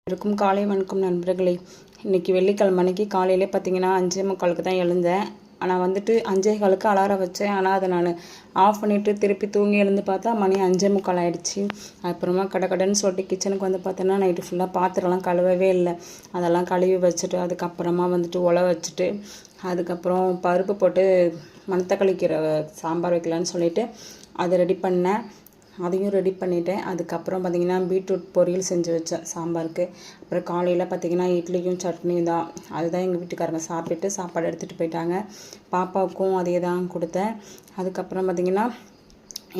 இருக்கும் காலை வணக்கம் நண்பர்களே. இன்றைக்கி வெள்ளிக்கிழமை அன்னைக்கு காலையிலே பார்த்தீங்கன்னா 5:45 தான் எழுந்தேன். ஆனால் 5:15 அலாரம் வச்சேன். ஆனால் அதை நான் ஆஃப் பண்ணிவிட்டு திருப்பி தூங்கி எழுந்து பார்த்தா மணி 5:45 ஆகிடுச்சு. அப்புறமா கடன்னு சொல்லிட்டு கிச்சனுக்கு வந்து பார்த்தோன்னா நைட்டு ஃபுல்லாக பாத்திரம்லாம் கழுவவே இல்லை. அதெல்லாம் கழுவி வச்சுட்டு அதுக்கப்புறமா உலை வச்சுட்டு அதுக்கப்புறம் பருப்பு போட்டு மணத்தக்காளி கீரை சாம்பார் வைக்கலான்னு சொல்லிவிட்டு அதை ரெடி பண்ணேன். அதையும் ரெடி பண்ணிவிட்டேன். அதுக்கப்புறம் பார்த்திங்கன்னா பீட்ரூட் பொரியல் செஞ்சு வச்சேன் சாம்பாருக்கு. அப்புறம் காலையில் பார்த்திங்கன்னா இட்லியும் சட்னியும் தான். அதுதான் எங்கள் வீட்டுக்காரங்க சாப்பிட்டுட்டு சாப்பாடு எடுத்துகிட்டு போயிட்டாங்க. பாப்பாவுக்கும் அதே தான் கொடுத்தேன். அதுக்கப்புறம் பார்த்திங்கன்னா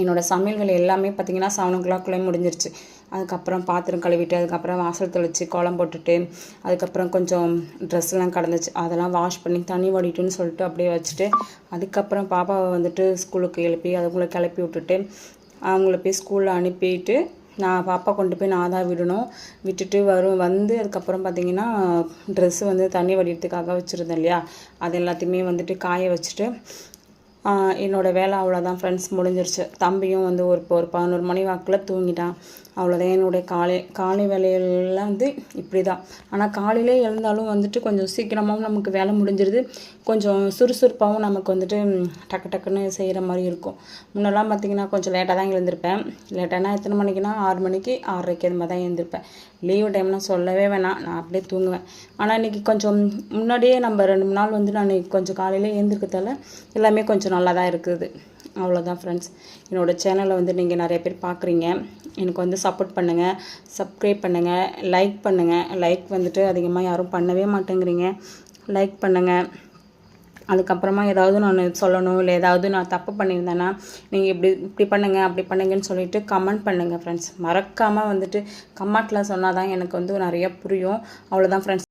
என்னோடய சமையல் வேலை எல்லாமே பார்த்திங்கன்னா 7 o'clock முடிஞ்சிருச்சு. அதுக்கப்புறம் பாத்திரம் கழுவிட்டு அதுக்கப்புறம் வாசல் தெளித்து கோலம் போட்டுட்டு அதுக்கப்புறம் கொஞ்சம் ட்ரெஸ்லாம் கடந்துச்சு, அதெல்லாம் வாஷ் பண்ணி தண்ணி வடிட்டுன்னு சொல்லிட்டு அப்படியே வச்சுட்டு அதுக்கப்புறம் பாப்பாவை ஸ்கூலுக்கு எழுப்பி அதுக்குள்ளே கிளப்பி விட்டுட்டு அவங்கள போய் ஸ்கூலில் அனுப்பிட்டு நான் பாப்பா கொண்டு போய் நான் தான் விட்டுட்டு அதுக்கப்புறம் பார்த்திங்கன்னா ட்ரெஸ்ஸு தண்ணி வடிகிறதுக்காக வச்சுருந்தேன் இல்லையா, அது எல்லாத்தையுமே காய வச்சுட்டு என்னோடய வேலை அவ்வளோதான் ஃப்ரெண்ட்ஸ், முடிஞ்சிருச்சு. தம்பியும் ஒரு 11 மணி வாக்கில் தூங்கிட்டான். அவ்வளோதான் என்னுடைய காலை வேலையெல்லாம் இப்படி தான். ஆனால் காலையிலே எழுந்தாலும் கொஞ்சம் சீக்கிரமாகவும் நமக்கு வேலை முடிஞ்சிருது, கொஞ்சம் சுறுசுறுப்பாகவும் நமக்கு டக்கு டக்குன்னு செய்கிற மாதிரி இருக்கும். முன்னெல்லாம் பார்த்திங்கன்னா கொஞ்சம் லேட்டாக தான் எழுந்திருப்பேன். லேட்டானா எத்தனை மணிக்குன்னா 6 மணிக்கு 6:30 அது மாதிரி தான் எழுந்திருப்பேன். லீவு டைம்லாம் சொல்லவே வேணாம், நான் அப்படியே தூங்குவேன். ஆனால் இன்றைக்கி கொஞ்சம் முன்னாடியே நம்ம 2-3 நாள் நான் கொஞ்சம் காலையில் எழுந்திருக்கிறதால எல்லாமே கொஞ்சம் நல்லா தான் இருக்குது. அவ்வளோதான் ஃப்ரெண்ட்ஸ். என்னோடய சேனலை நீங்கள் நிறைய பேர் பார்க்குறீங்க. எனக்கு சப்போர்ட் பண்ணுங்கள், சப்ஸ்கிரைப் பண்ணுங்கள், லைக் பண்ணுங்கள். லைக் அதிகமாக யாரும் பண்ணவே மாட்டேங்கிறீங்க. லைக் பண்ணுங்கள். அதுக்கப்புறமா ஏதாவது நான் சொல்லணும் இல்லை ஏதாவது நான் தப்பு பண்ணியிருந்தேன்னா நீங்கள் இப்படி பண்ணுங்கள் அப்படி பண்ணுங்கன்னு சொல்லிவிட்டு கமெண்ட் பண்ணுங்கள் ஃப்ரெண்ட்ஸ். மறக்காமல் கமெண்ட்டில் சொன்னால் தான் எனக்கு நிறைய புரியும். அவ்வளோதான் ஃப்ரெண்ட்ஸ்.